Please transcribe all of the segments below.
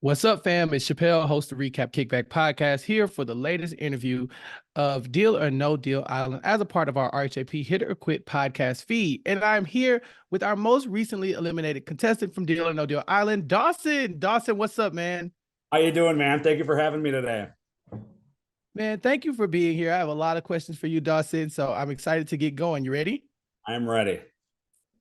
What's up, fam? It's Chappell, host of Recap Kickback Podcast, here for the latest interview of Deal or No Deal Island as a part of our RHAP Hit or Quit podcast feed. And I'm here with our most recently eliminated contestant from Deal or No Deal Island, Dawson. Dawson, what's up, man? How you doing, man? Thank you for having me today. Man, thank you for being here. I have a lot of questions for you, Dawson, so I'm excited to get going. You ready? I'm ready.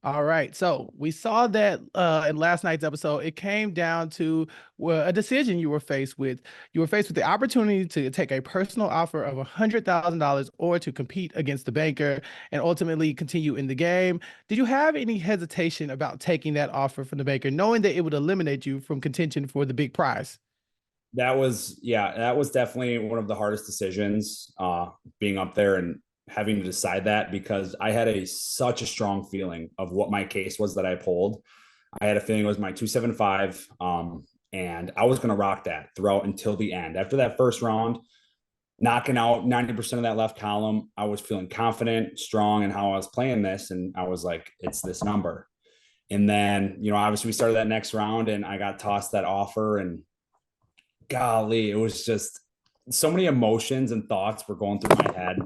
All right. So we saw that in last night's episode, it came down to a decision you were faced with. You were faced with the opportunity to take a personal offer of $100,000 or to compete against the banker and ultimately continue in the game. Did you have any hesitation about taking that offer from the banker, knowing that it would eliminate you from contention for the big prize? That was definitely one of the hardest decisions, being up there and having to decide that because I had such a strong feeling of what my case was that I pulled. I had a feeling it was my 275, and I was going to rock that throughout until the end. After that first round, knocking out 90% of that left column, I was feeling confident, strong in how I was playing this. And I was like, it's this number. And then, obviously we started that next round and I got tossed that offer, and golly, it was just so many emotions and thoughts were going through my head.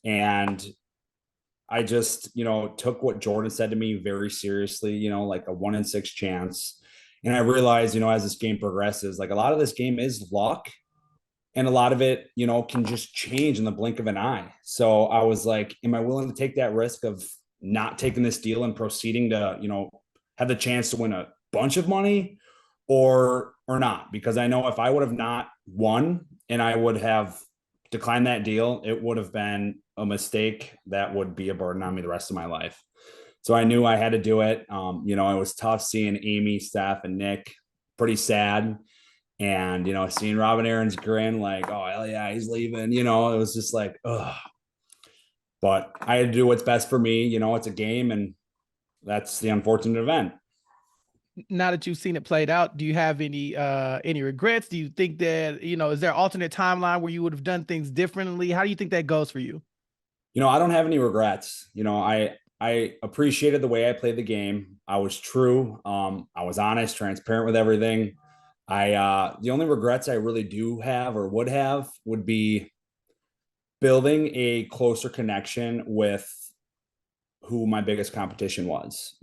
And I just, took what Jordan said to me very seriously, like a 1 in 6 chance. And I realized, as this game progresses, like a lot of this game is luck, and a lot of it, can just change in the blink of an eye. So I was like, am I willing to take that risk of not taking this deal and proceeding to, have the chance to win a bunch of money, or not? Because I know if I would have not won and I would have declined that deal, it would have been a mistake that would be a burden on me the rest of my life. So I knew I had to do it. It was tough seeing Amy, Steph, and Nick pretty sad. And, seeing Robin Aaron's grin, like, oh, hell yeah, he's leaving, it was just like, ugh. But I had to do what's best for me. It's a game, and that's the unfortunate event. Now that you've seen it played out, do you have any regrets? Do you think that, is there an alternate timeline where you would have done things differently? How do you think that goes for you? I don't have any regrets. I appreciated the way I played the game. I was true. I was honest, transparent with everything. The only regrets I really do have or would have would be building a closer connection with who my biggest competition was,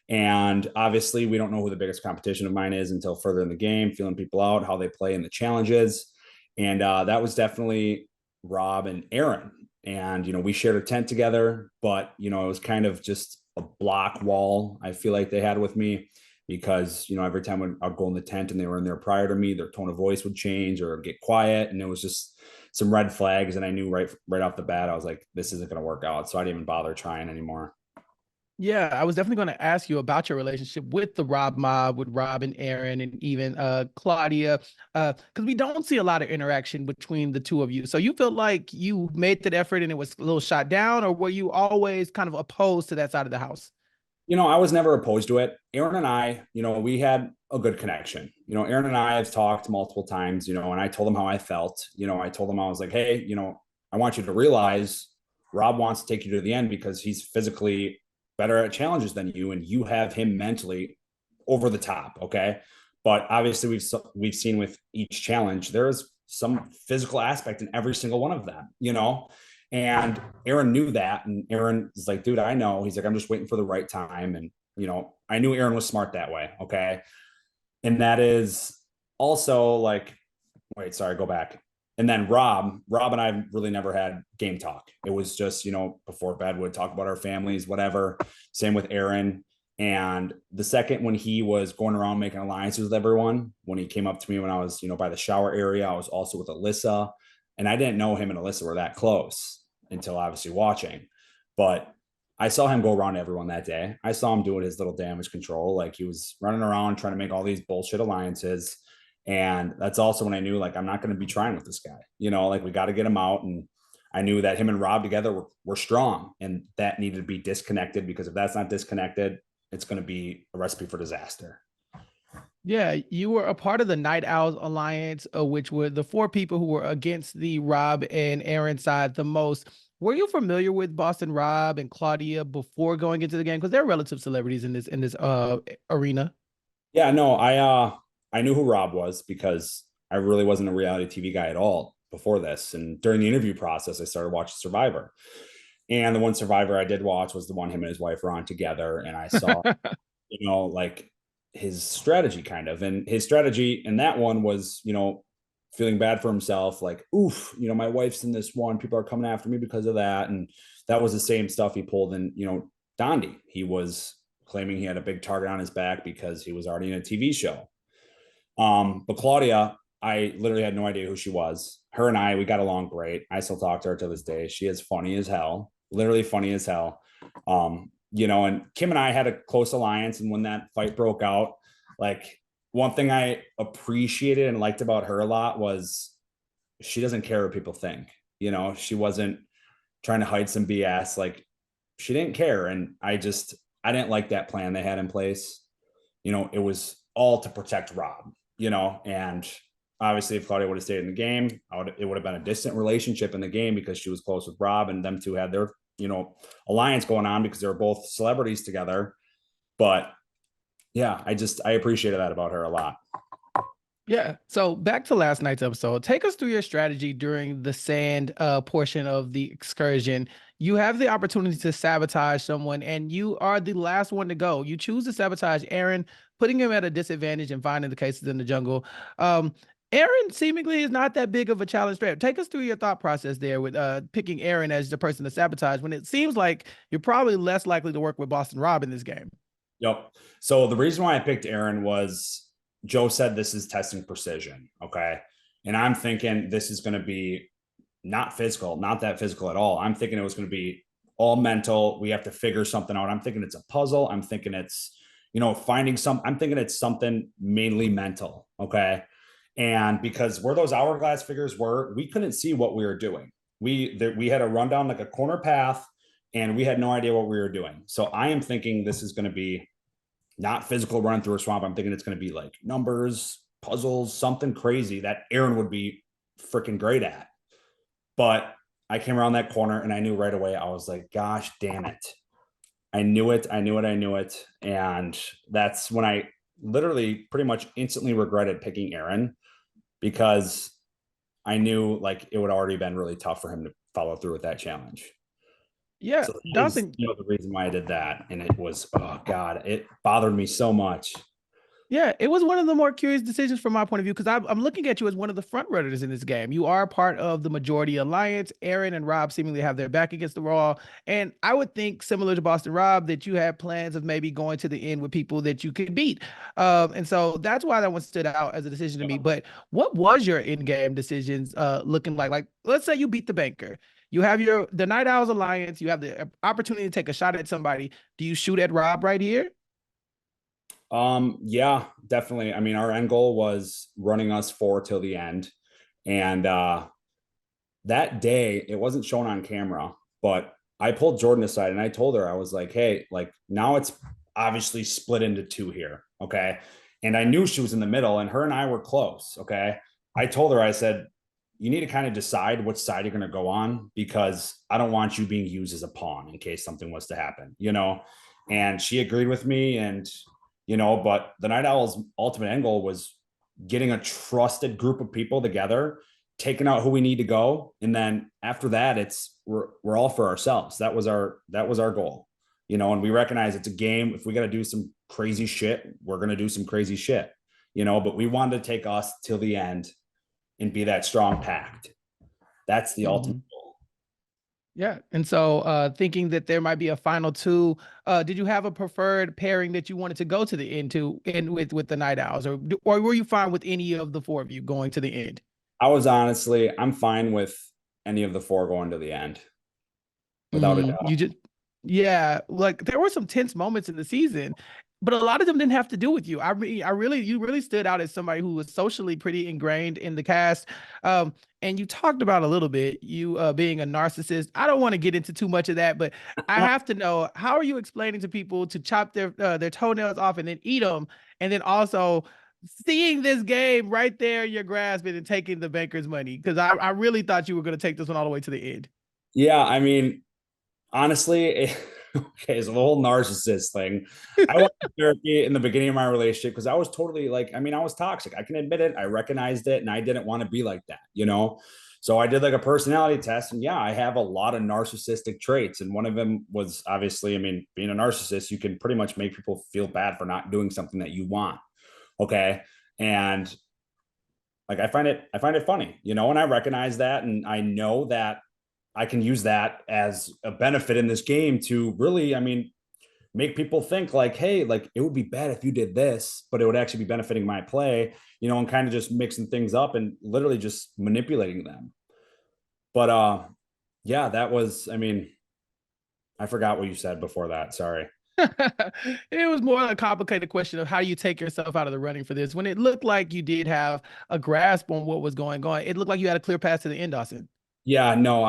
and obviously we don't know who the biggest competition of mine is until further in the game, feeling people out, how they play in the challenges. And that was definitely Rob and Aaron. And, we shared a tent together, but, it was kind of just a block wall I feel like they had with me, because, every time I'd go in the tent and they were in there prior to me, their tone of voice would change or get quiet. And it was just some red flags. And I knew right off the bat, I was like, this isn't going to work out. So I didn't even bother trying anymore. Yeah, I was definitely going to ask you about your relationship with the Rob Mob, with Rob and Aaron, and even Claudia, because we don't see a lot of interaction between the two of you. So you felt like you made that effort and it was a little shot down, or were you always kind of opposed to that side of the house? I was never opposed to it. Aaron and I, we had a good connection. Aaron and I have talked multiple times, and I told him how I felt. I told him, I was like, hey, I want you to realize Rob wants to take you to the end because he's physically better at challenges than you, and you have him mentally over the top. Okay. But obviously we've seen with each challenge, there's some physical aspect in every single one of them, and Aaron knew that. And Aaron is like, dude, I know. He's like, I'm just waiting for the right time. And, I knew Aaron was smart that way. Okay. And that is also like, wait, sorry, go back. And then Rob and I really never had game talk. It was just, before bed, we'd talk about our families, whatever. Same with Aaron. And the second when he was going around making alliances with everyone, when he came up to me when I was, by the shower area, I was also with Alyssa. And I didn't know him and Alyssa were that close until obviously watching. But I saw him go around everyone that day. I saw him doing his little damage control. Like he was running around trying to make all these bullshit alliances. And that's also when I knew, like, I'm not going to be trying with this guy, like we got to get him out. And I knew that him and Rob together were strong, and that needed to be disconnected, because if that's not disconnected, it's going to be a recipe for disaster. Yeah, you were a part of the Night Owls Alliance, which were the four people who were against the Rob and Aaron side the most. Were you familiar with Boston Rob and Claudia before going into the game? Because they're relative celebrities in this arena. Yeah, no, I knew who Rob was because I really wasn't a reality TV guy at all before this. And during the interview process, I started watching Survivor. And the one Survivor I did watch was the one him and his wife were on together. And I saw, like his strategy kind of. And his strategy in that one was, feeling bad for himself, like, oof, my wife's in this one. People are coming after me because of that. And that was the same stuff he pulled in, DONDI. He was claiming he had a big target on his back because he was already in a TV show. But Claudia, I literally had no idea who she was. Her and we got along great. I still talk to her to this day. She is funny as hell, literally funny as hell. And Kim and I had a close alliance. And when that fight broke out, like, one thing I appreciated and liked about her a lot was she doesn't care what people think. She wasn't trying to hide some BS. Like, she didn't care. And I didn't like that plan they had in place. It was all to protect Rob, and obviously if Claudia would have stayed in the game, it would have been a distant relationship in the game because she was close with Rob, and them two had their, alliance going on because they were both celebrities together. But yeah, I appreciated that about her a lot. Yeah. So back to last night's episode. Take us through your strategy during the sand portion of the excursion. You have the opportunity to sabotage someone, and you are the last one to go. You choose to sabotage Aaron, putting him at a disadvantage and finding the cases in the jungle. Aaron seemingly is not that big of a challenge threat. Take us through your thought process there with picking Aaron as the person to sabotage when it seems like you're probably less likely to work with Boston Rob in this game. Yep. So the reason why I picked Aaron was Joe said this is testing precision. Okay. And I'm thinking this is going to be not physical, not that physical at all. I'm thinking it was going to be all mental. We have to figure something out. I'm thinking it's a puzzle. I'm thinking it's, I'm thinking it's something mainly mental. Okay. And because where those hourglass figures were, we couldn't see what we were doing. We had to run down like a corner path and we had no idea what we were doing. So I am thinking this is going to be not physical run through a swamp. I'm thinking it's going to be like numbers, puzzles, something crazy that Aaron would be freaking great at. But I came around that corner and I knew right away. I was like, gosh, damn it. I knew it. And that's when I literally pretty much instantly regretted picking Aaron because I knew like it would already been really tough for him to follow through with that challenge. Yeah, So Dawson. the reason why I did that. And it was, oh God, it bothered me so much. Yeah, it was one of the more curious decisions from my point of view because I'm looking at you as one of the front runners in this game. You are part of the majority alliance. Aaron and Rob seemingly have their back against the wall. And I would think, similar to Boston Rob, that you had plans of maybe going to the end with people that you could beat. And so that's why that one stood out as a decision to me. But what was your in-game decisions looking like? Like, let's say you beat the banker. You have the Night Owls alliance. You have the opportunity to take a shot at somebody. Do you shoot at Rob right here? Yeah, definitely. I mean, our end goal was running us 4 till the end. And that day, it wasn't shown on camera, but I pulled Jordan aside and I told her, I was like, hey, like now it's obviously split into 2 here. Okay. And I knew she was in the middle and her and I were close. Okay. I told her, I said, you need to kind of decide which side you're going to go on because I don't want you being used as a pawn in case something was to happen, and she agreed with me. And but the Night Owl's ultimate end goal was getting a trusted group of people together, taking out who we need to go, and then after that, we're all for ourselves. That was our goal, and we recognize it's a game. If we got to do some crazy shit, we're gonna do some crazy shit, But we wanted to take us till the end and be that strong pact. That's the ultimate goal. Yeah. And so thinking that there might be a final 2, did you have a preferred pairing that you wanted to go to the end with the Night Owls, or were you fine with any of the 4 of you going to the end? I'm fine with any of the 4 going to the end. Without a doubt. Yeah, like there were some tense moments in the season, but a lot of them didn't have to do with you. You really stood out as somebody who was socially pretty ingrained in the cast. And you talked about a little bit you being a narcissist. I don't want to get into too much of that, but I have to know, how are you explaining to people to chop their toenails off and then eat them, and then also seeing this game right there, you're grasping and taking the banker's money? Because I really thought you were going to take this one all the way to the end. Yeah, I mean, honestly, Okay, so the whole narcissist thing. I went to therapy in the beginning of my relationship because I was totally like, I mean, I was toxic. I can admit it. I recognized it and I didn't want to be like that, you know? So I did like a personality test. And yeah, I have a lot of narcissistic traits. And one of them was obviously, I mean, being a narcissist, you can pretty much make people feel bad for not doing something that you want. Okay. And like I find it funny, you know, and I recognize that and I know that I can use that as a benefit in this game to really, I mean, make people think like, hey, like it would be bad if you did this, but it would actually be benefiting my play, you know, and kind of just mixing things up and literally just manipulating them. But yeah, that was, I mean, I forgot what you said before that. Sorry. It was more a complicated question of how you take yourself out of the running for this. When it looked like you did have a grasp on what was going on, it looked like you had a clear path to the end, Dawson. Yeah, no,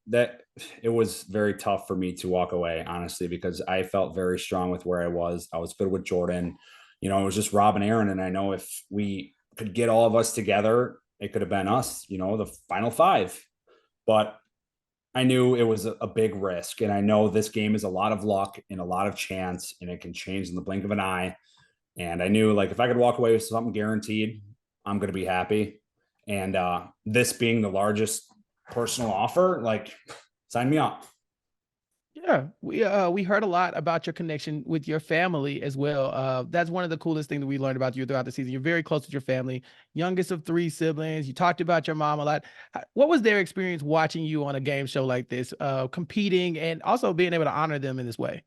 that it was very tough for me to walk away, honestly, because I felt very strong with where I was. I was good with Jordan. You know, it was just Rob and Aaron. And I know if we could get all of us together, it could have been us, you know, the final five. But I knew it was a big risk. And I know this game is a lot of luck and a lot of chance, and it can change in the blink of an eye. And I knew like if I could walk away with something guaranteed, I'm going to be happy. And this being the largest personal offer, like sign me up. Yeah, we heard a lot about your connection with your family as well. That's one of the coolest things that we learned about you throughout the season. You're very close with your family, youngest of three siblings. You talked about your mom a lot. What was their experience watching you on a game show like this, competing and also being able to honor them in this way?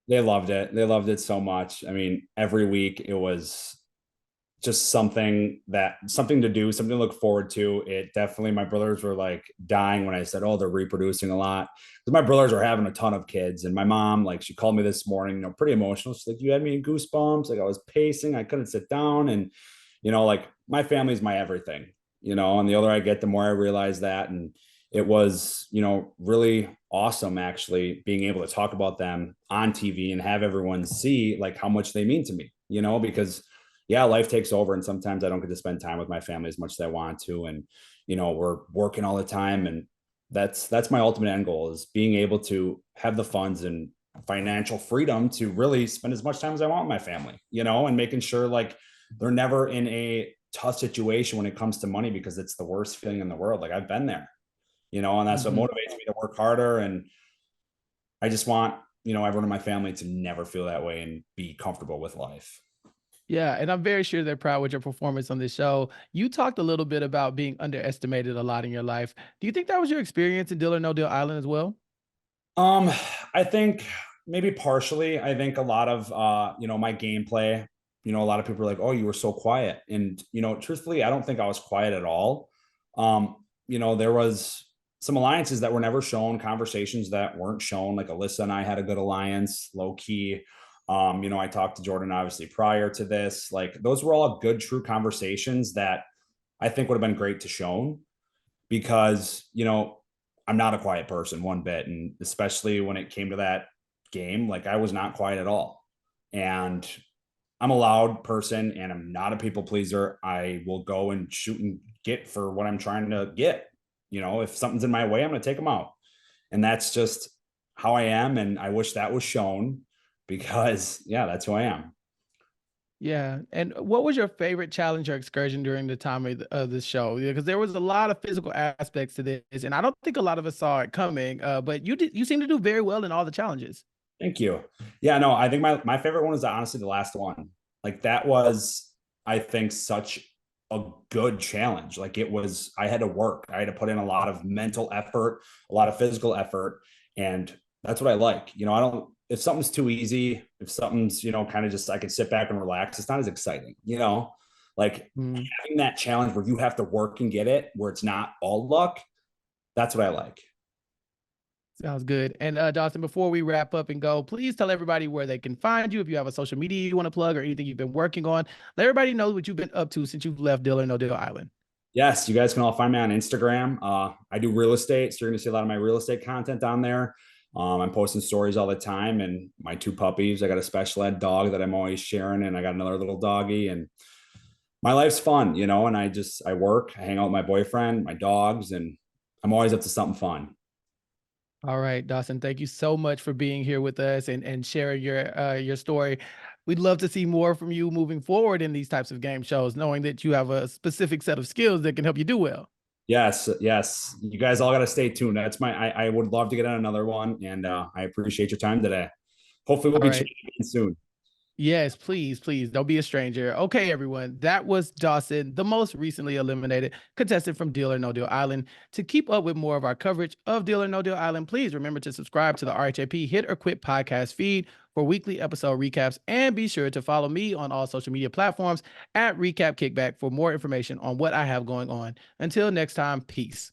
They loved it. They loved it so much. I mean, every week it was just something to do, something to look forward to. It definitely, my brothers were like dying when I said, oh, they're reproducing a lot. Because my brothers are having a ton of kids. And my mom, like, she called me this morning, you know, pretty emotional. She's like, you had me in goosebumps. Like, I was pacing, I couldn't sit down. And, you know, like, my family's my everything, you know, and the older I get, the more I realize that. And it was, you know, really awesome actually being able to talk about them on TV and have everyone see like how much they mean to me, you know, because yeah, life takes over and sometimes I don't get to spend time with my family as much as I want to. And, you know, we're working all the time. And that's my ultimate end goal is being able to have the funds and financial freedom to really spend as much time as I want with my family, you know, and making sure like they're never in a tough situation when it comes to money because it's the worst feeling in the world. Like I've been there, you know, and that's what Mhm. motivates me to work harder. And I just want, you know, everyone in my family to never feel that way and be comfortable with life. Yeah, and I'm very sure they're proud with your performance on this show. You talked a little bit about being underestimated a lot in your life. Do you think that was your experience in Deal or No Deal Island as well? Um, I think maybe partially. I think a lot of you know, my gameplay, you know, a lot of people are like, "Oh, you were so quiet." And, you know, truthfully, I don't think I was quiet at all. You know, there was some alliances that were never shown, conversations that weren't shown. Like Alyssa and I had a good alliance, low key. You know, I talked to Jordan obviously prior to this. Like those were all good, true conversations that I think would have been great to shown because, you know, I'm not a quiet person one bit. And especially when it came to that game, like I was not quiet at all. And I'm a loud person and I'm not a people pleaser. I will go and shoot and get for what I'm trying to get. You know, if something's in my way, I'm going to take them out. And that's just how I am. And I wish that was shown because, yeah, that's who I am. Yeah. And what was your favorite challenge or excursion during the time of the show? Because there was a lot of physical aspects to this, and I don't think a lot of us saw it coming. But you seem to do very well in all the challenges. Thank you. Yeah, no, I think my favorite one is honestly the last one. Like that was, I think, such a good challenge. Like it was, I had to work. I had to put in a lot of mental effort, a lot of physical effort. And that's what I like. You know, I don't, if something's too easy, if something's, you know, kind of just I can sit back and relax, it's not as exciting, you know? Like Mm. having that challenge where you have to work and get it, where it's not all luck, that's what I like. Sounds good. And Dawson, before we wrap up and go, please tell everybody where they can find you. If you have a social media you want to plug or anything you've been working on, let everybody know what you've been up to since you've left Deal or No Deal Island. Yes, you guys can all find me on Instagram. I do real estate, so you're going to see a lot of my real estate content on there. I'm posting stories all the time, and my two puppies. I got a special ed dog that I'm always sharing, and I got another little doggy. And my life's fun, you know. And I work, I hang out with my boyfriend, my dogs, and I'm always up to something fun. All right, Dawson, thank you so much for being here with us and sharing your story. We'd love to see more from you moving forward in these types of game shows, knowing that you have a specific set of skills that can help you do well. Yes, yes. You guys all got to stay tuned. I would love to get on another one, and I appreciate your time today. Hopefully, we'll All be right. chatting again soon. Yes, please, please don't be a stranger. Okay, everyone. That was Dawson, the most recently eliminated contestant from Deal or No Deal Island. To keep up with more of our coverage of Deal or No Deal Island, please remember to subscribe to the RHAP Hit or Quit podcast feed for weekly episode recaps, and be sure to follow me on all social media platforms at Recap Kickback for more information on what I have going on. Until next time, peace.